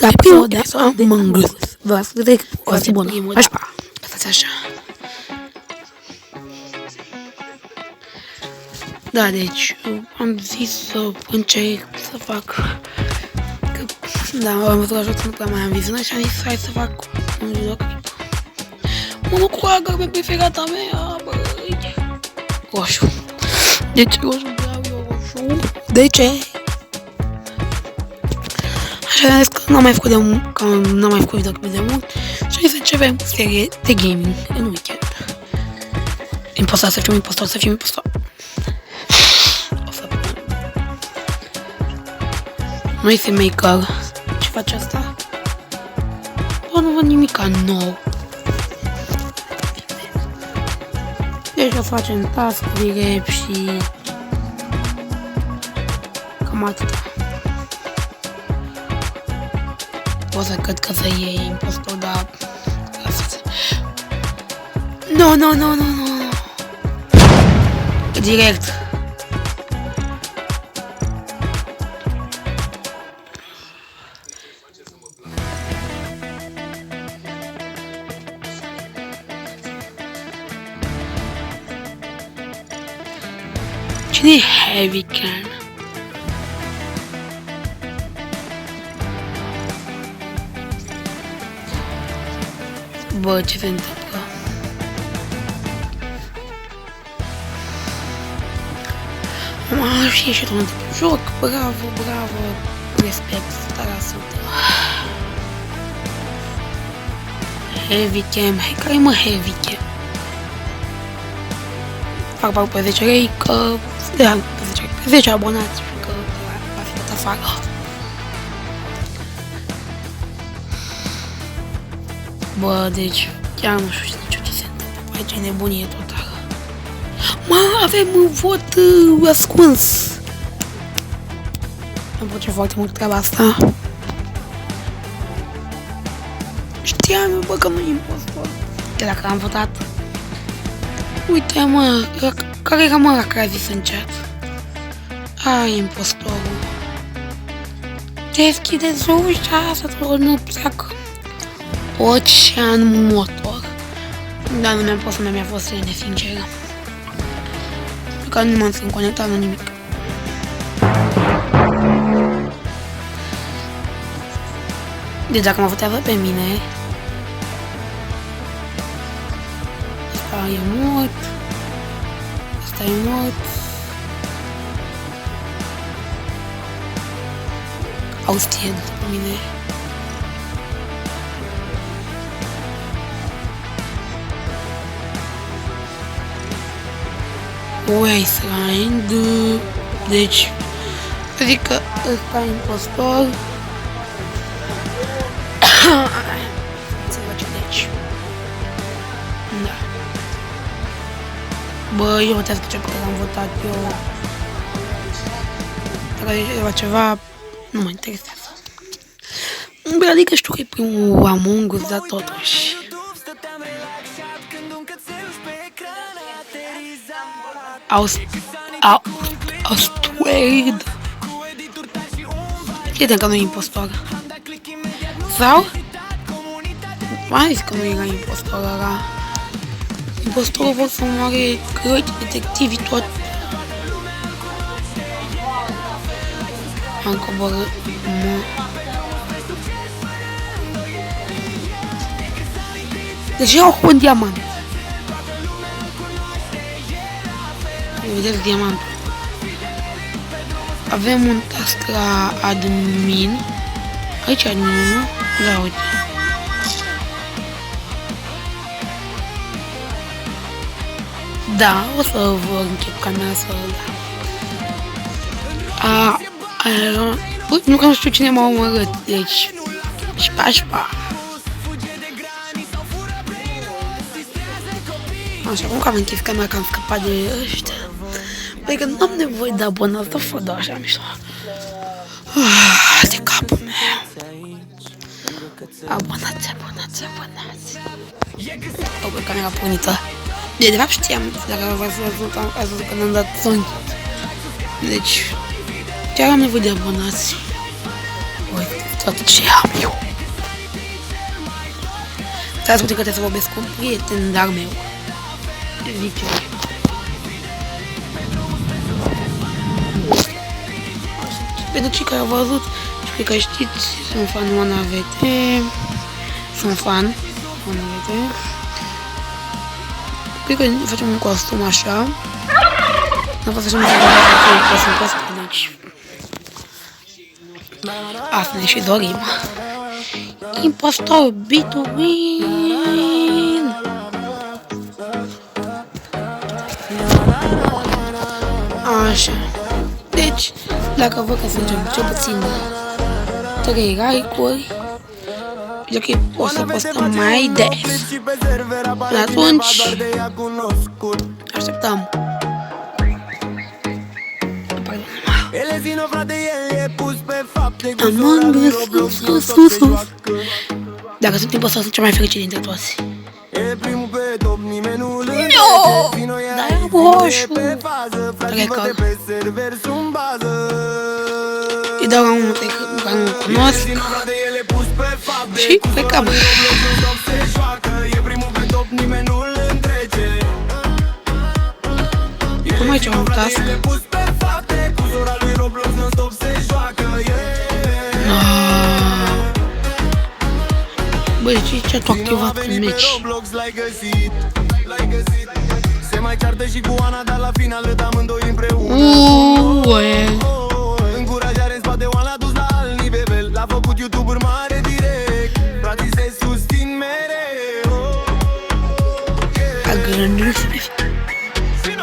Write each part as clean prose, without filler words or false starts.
episod de Among Us. Vă ascultăm o zi bună. Așa. Stați așa. Da, deci am zis să încerc să fac. Da, am văzut așa că nu prea mai am viziune și am zis hai să fac un videoclip. Unul cu agăr preferata mea, băi. Roșu. De ce roșu vreau eu roșu? De ce? Așa am zis că n-am mai făcut de mult, că n-am mai făcut videoclip de mult și am zis să începem cu serie de gaming în weekend. Impostor să fiu impostor, să fiu impostor. O să pun. Nu-i filmmaker. Ce face asta? Bă, nu văd nimica nou. Deci o facem task, direct și cam atâta. Pot să cred că să iei impostor, dar lasă-ți. Nu. Direct. Cine-i Heavy Can? Bă, ce se întâmplă? Am și ieșit un joc, bravo, respect, 100%. Heavy Cam, hai care mă Heavy Cam? Fac bani pe 10 lei, că... Da, pe 10 abonați, că va fi dat afară. Bă, deci, chiar nu știu ce se întâmplă, aici e nebunie totală. Mă, avem un vot ascuns. Îmi place foarte mult treaba asta. Știam, bă, că nu e impostor. De dacă am votat. Uite, mă, care era mă care a zis în chat? Ai, impostorul. Deschideți ușa să nu pleacă. Ocean Motor. Dar nu mi-am fost, mi-a fost lene, sinceră. Că nu m-am sunt conectat la nimic. Deci dacă mă votează pe mine, asta e mort, asta e mort. Austie după mine. Wasteland, deci, adică ăsta e impostor. Se face deci. Da. Bă, eu votează ce pe care am votat eu. Dacă era ceva, nu mă interesează. Bă, adică știu că e primul Among Us, dar totuși. Austuaid. Crede că nu e impostor. Sau? Mai zis că nu era impostor ăla. Impostorul vor să moare crăci, detectivii, tot. Am coborât. Deci iau un diamant. Vedeți diamantul. Avem un task la admin. Aici admin, nu? Da, uite. Da, o să vă închep camera să... Uite, nu că nu știu cine m-a omorât, deci... Șpa. Așa, cum că am închis camera, că am scăpat de ăștia. Păi că n-am nevoie de abonați, dar fă, da, așa mișto. De capul meu. Abonați. O, bă, camera pornită. De fapt știam, dacă v-ați văzut că n-am dat zoni. Deci, chiar am nevoie de abonați. Uite, Toate ce am eu. Stai puțin că trebuie să vorbesc cu un prieten de-al meu. Zice. Pentru cei care au văzut și pe care știți, sunt fan Oana VT. Sunt fan Oana VT. Cred că facem un costum așa. N-am fost așa un costum, deci asta ne și dorim. Impostor Bituin. Așa. Deci, dacă văd că strângem cel puțin 3 like-uri, ok, o să postăm mai des. Până atunci, așteptăm. Among Us. Dacă sunt impostor, sunt cel mai fericit dintre toți. No! Dar e roșu. Cred că îi dau la unul pe care nu cunosc. Și plecăm. Cum aici am un task? Băi, ce tu activat în meci? Se mai ceartă și cu Ana, dar la final ît amândoi împreună. Încurajare în spate, Oana a dus la alt nivel. L-a făcut YouTuber mare direct. Frații se susțin mereu. Agănul să ne fie.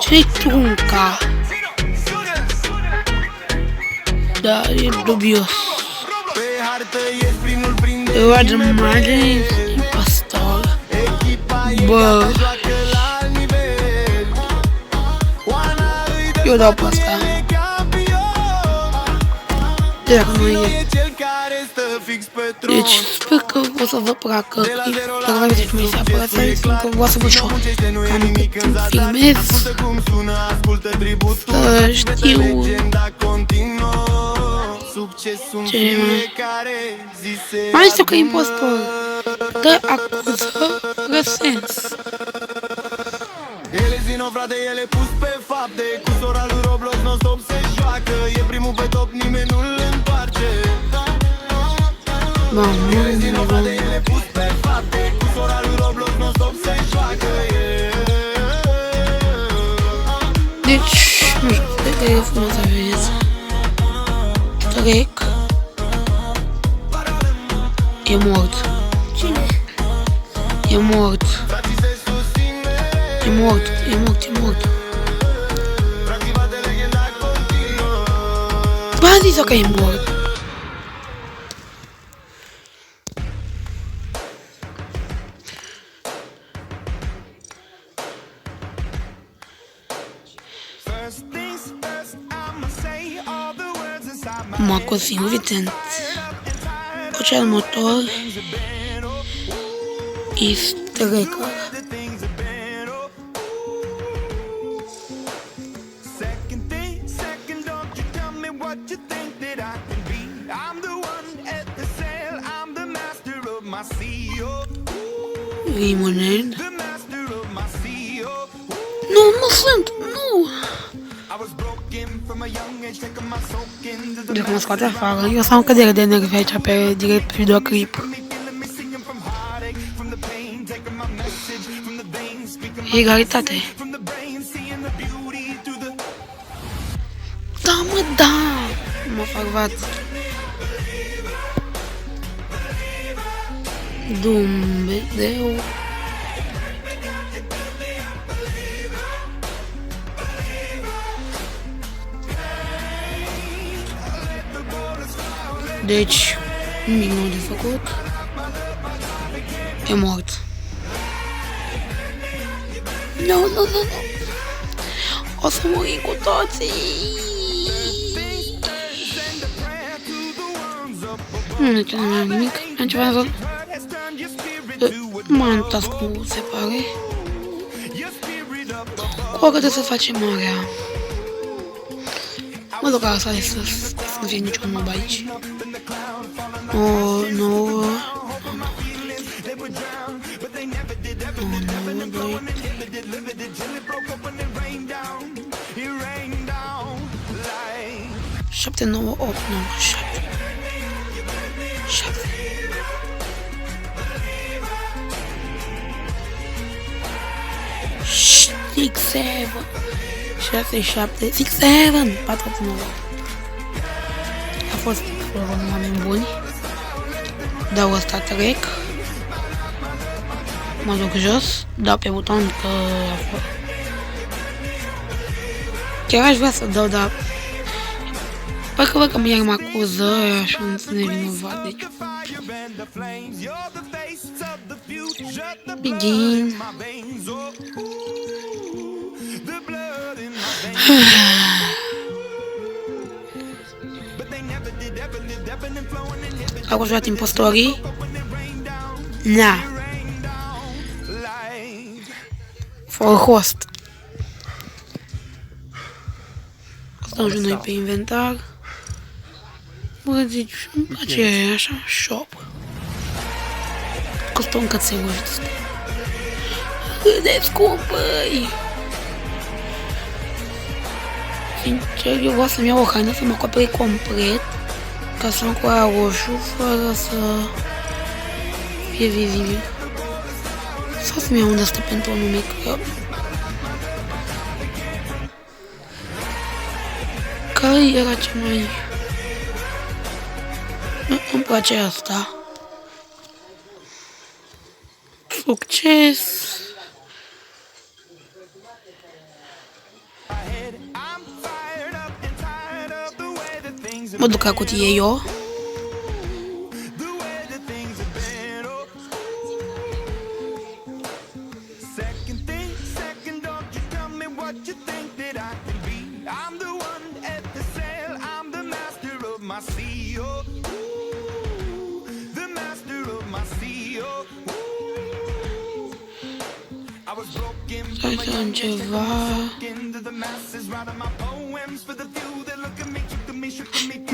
Ce-i trunca? Da, e dubios. Roger Martin, impostor. Bă. Eu dau pe asta. Dacă nu e. Deci, sper că o să vă placă. Dacă nu aveți cum să apărați, că vreau să vă știu cam cât timp filmez. Să știu ce mai știu că e impostor. Că acuză răsens. Ele zi-no, frate, ele pus pe fapte. Cu sora lui Roblox non-stop se joacă. E primul pe top, nimeni nu-l întoarce. Ele zi-no, frate, ele pus pe fapte. Cu sora lui Roblox non-stop se joacă. Deci, nu știu, cred că e frumos să vezi. Trec. E mort. Cine? E mort. E mort, e mort, e mort. Bă, am zis-o că e mort. Marcos Invitent. Cel motor is trecă. Limonade. Nu, nu sunt, nu! Dacă mă scoate afară, eu să am cădere de nervi aici pe direct videoclip. Egalitate. Da, mă, da! Mă fac vat. Dumnezeu. Deci, nimic nou de făcut. E mort. Nu, nu, nu, nu. O să murim cu toții. Nu ce n-am nimic. Am ceva să... M-am task-ul, se pare. Cu o să facem marea. Mă duc la sale să nu fie niciun mob aici. No, no. Șapte, 9, 8, 9, 7. 7. 6, 7. 6, 7, 6, 7. 4, 9. A fost oameni buni. Dau ăsta trec. Mă duc jos. Dau pe buton că a fost. Chiar aș vrea să dau, dar parcă văd că iar mă acuză și nu sunt nevinovat, deci. Begin. Au jucat impostorii? Na. For host. Stau și noi pe inventar. Bă, zici, îmi place așa, shop. Costă un cățel ăsta. Cât de scump, băi! Sincer, eu vreau să-mi iau o haină să mă acopere complet, ca să am cu aia roșu, fără să fie vizibil. Sau să-mi iau unde stă pentru un make-up. Care era ce mai... Îmi place asta. Succes! Mă duc la cutie eu. Să facem ceva.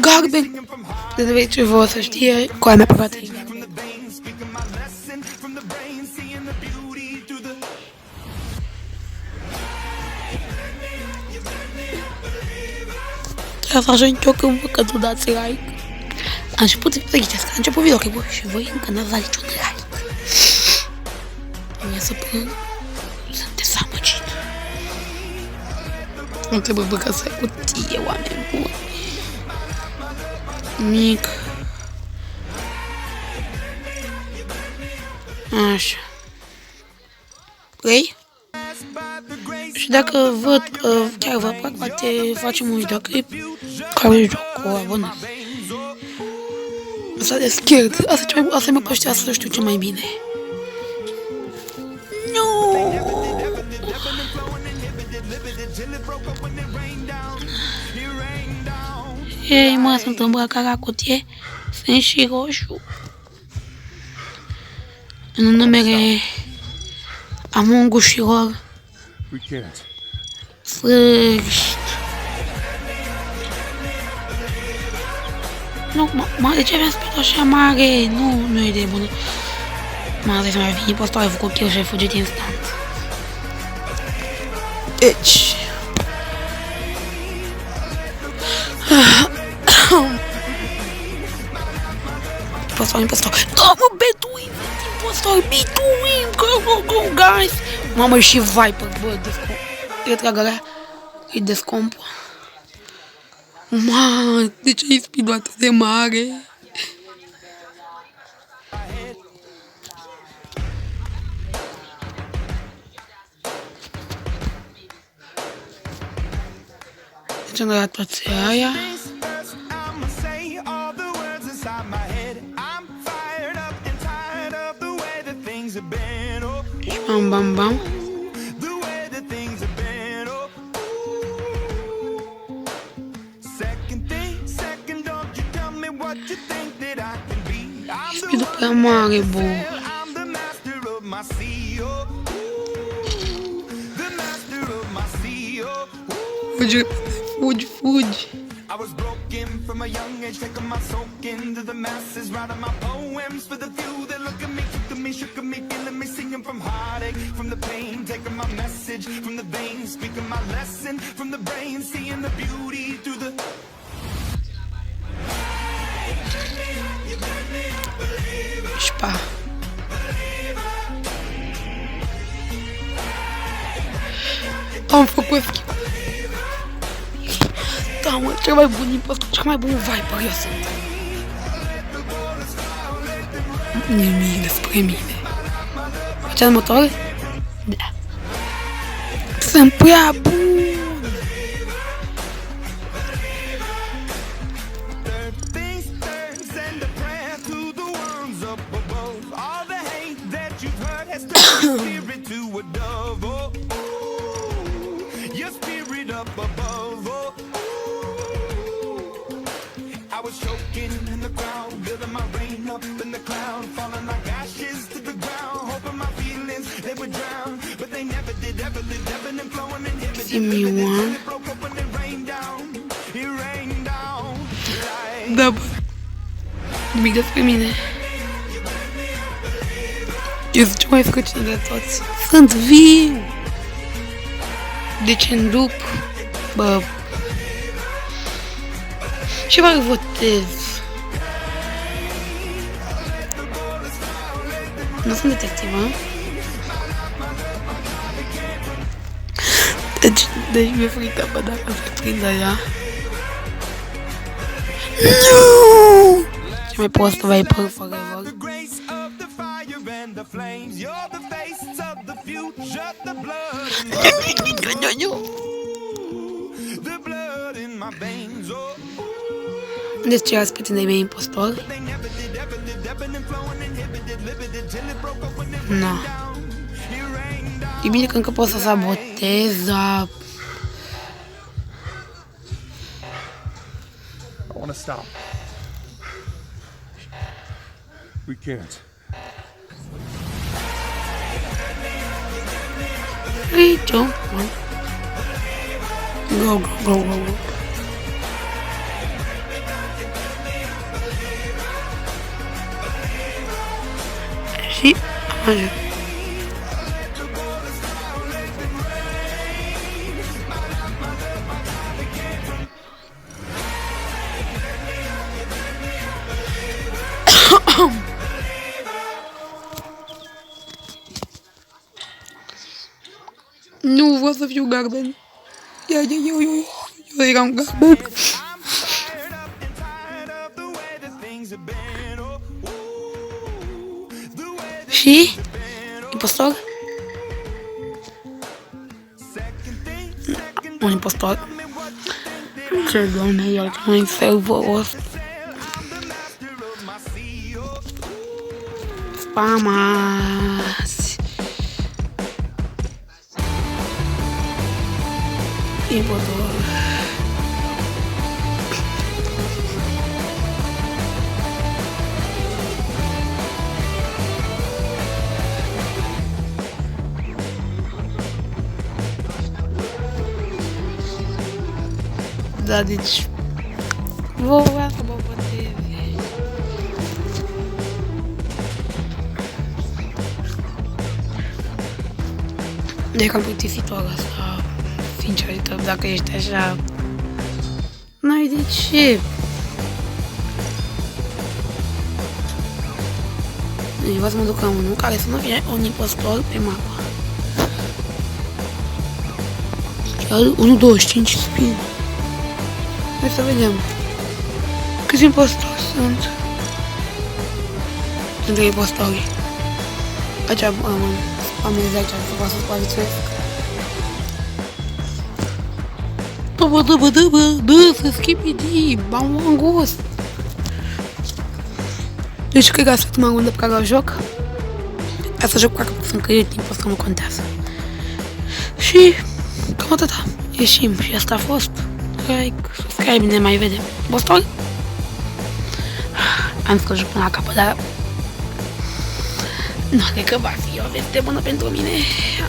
Garbe! De ce vreau să știe cu aia mea pe baterie. Trebuie să ajung eu când văd că tu dați like. A început să ghicesc, a început videoclipul și voi încă n-ați dat niciun like. Vreau să plâng. Sunt dezamăgit. Nu trebuie băgat să ai cutie, oameni buni. Mic. Așa. Play. Și dacă văd că chiar vă plac, poate facem un videoclip care joc cu o bună. Asta de scared. Asta mă păștea să știu ce mai bine. Nu. Ei, mă, sunt îmbrăcat la cutie. Sunt și roșu. În numere amungușilor. Sfârșit. Nu, mă, de ce aveam spus așa mare? Nu e de bună. Mă, să mai fi impostor, ai făcut kill și ai fugit instant. Deci... Impostor. Da, mă, Beduin! Impostor, Beduin! Go, guys! Mamă, și Viper, bă, cred că ăla îi descomp. Mamă, de ce ai speed-ul atât de mare? Ce n-a dat toți aia? Și bam. Speed-ul prea mare, bă. Fugi. I was broken from a young age, taking my soak into the masses, writing my poems for the few that look at me, took to me, shook at me, feeling me, singing from heartache, from the pain, taking my message from the veins, speaking my lesson from the brain, seeing the beauty through the. Șpa. Am făcut schimb. Da, mă, cel mai bun impostor, cel mai bun Viper eu sunt. Nimic despre mine. Faceți motor? Da. Sunt prea bun. I was choking in the crowd, building my rain up in the cloud, falling like ashes to the ground, hoping my feelings they would drown, but they never did, ever lived, ebbing and flowing and hit me, it broke open and rained down, it rained down. Da, bă. Nimic despre mine. Eu sunt cel mai scăcit de toți. Sunt viu! Deci în dup, bă, ce mai votez? Nu sunt detectivă. Deci mi-e frică, bă, dacă se prinde ea. Nu! Ce mai prost Viper forever. Deci ce ați pe tine mei impostor? Nu. E bine că încă pot să sabotez, dar... I want to stop. We can't. Hey, jump. Go, go, go, go, go. Și ajung. Nu vreau să fiu garden. Eu eram garden. Și? Impostor? Un impostor. Ce doamne, el ce mai servos. Spamați. Impostor. Da, deci vă vreau să mă voteze. E cam plictisitoare asta, sincer, dacă ești așa, n-ai de ce. Deci vreau să mă duc la unul care să nu fie un impostor pe mapă. Chiar 1.25 spin. Hai să vedem câți impostori sunt. Sunt 3 impostori. Aici spamez aici, să vreau să supraviețuiesc. Bă, să schipidi, am un gust. Deci cred că asta e ultima rundă pe care o joc. Asta joc cu care sunt căit impostor, nu contează. Și cam atâta. Ieșim și asta a fost. Like, subscribe, ne mai vedem. Impostor? Am zis că joc până la capăt, dar... Nu, cred că va fi o veste bună pentru mine.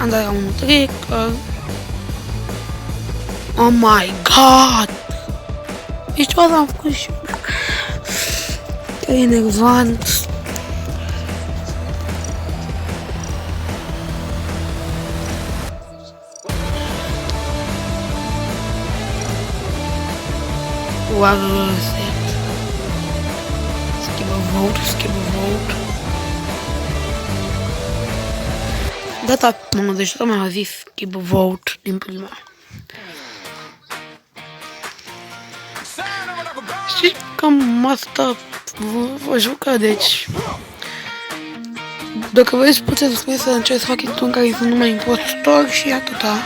Am dat la unul trec. Oh my god! I що там включу? Тренер Ванс. Ладно, Skibbervolt. Data mam dość ma zis Skibbervolt din prima. Știți cam asta vă juca, deci dacă vreți puteți spune să încerc să fac un care sunt numai impostor și atâta.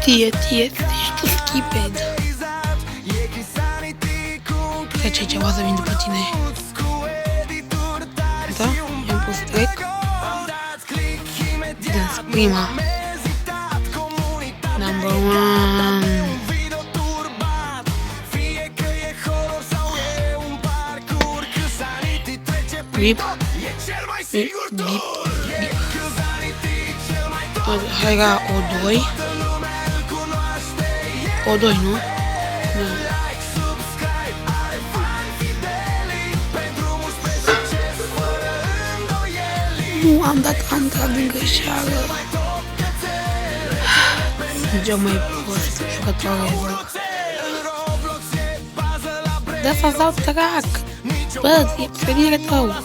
Tie, tu skiped. Trece ceva să vin după tine. Da? I-am pus trec. Dâns prima. Number one. Bip. Bip. Bip. Hai era O2. O2, nu? Da. Nu am dat din greșeală. Cea mai prost jucătoare. Da, s-a dat trac. Bă, e preferire tău.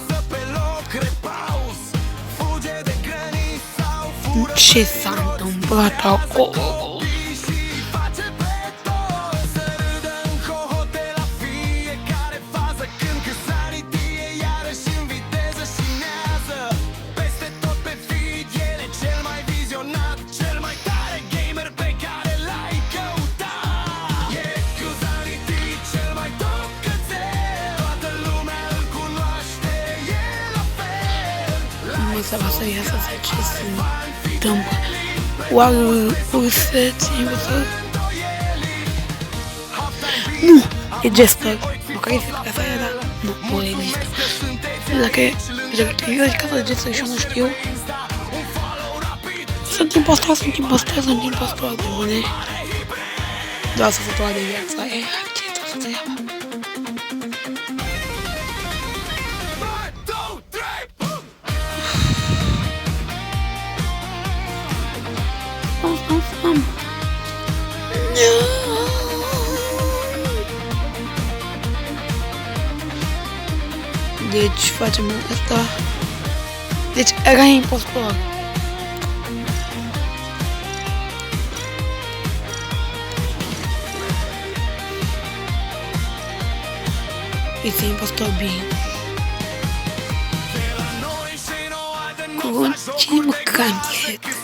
Ce s-a întâmplat acolo? Să vă să iasă ce se întâmplă. Oare urseți invăzări? Nu! E Jester. Măcar este casa aia, dar nu există. Dacă există casa de Jester și eu nu știu. Sunt impostor, de bune. Doar să fătoare de viața aia. Ce tot să treaba? Deci facem asta. Deci era impostor. Este impostor bine. Continuă candidat.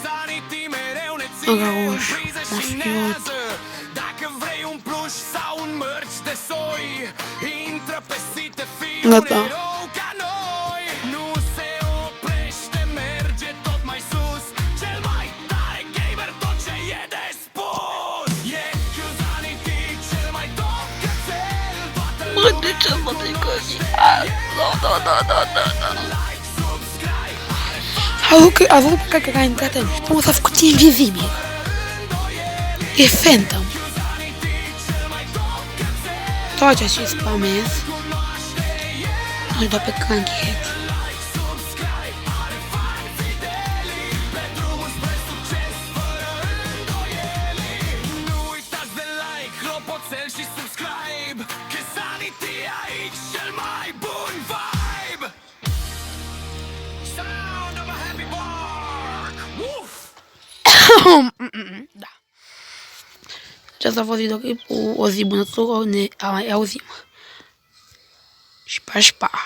Aga roșu, mafiot. Gata. Mă, de ce mă decozi? A văzut pe care a intrat în și până s-a făcut invizibil. E Phantom. Toate și spamez. Îl dau pe Crankyhead. Da. Aceasta a fost videoclipul. O zi bună tuturor, ne mai auzim. Și pa, și pa.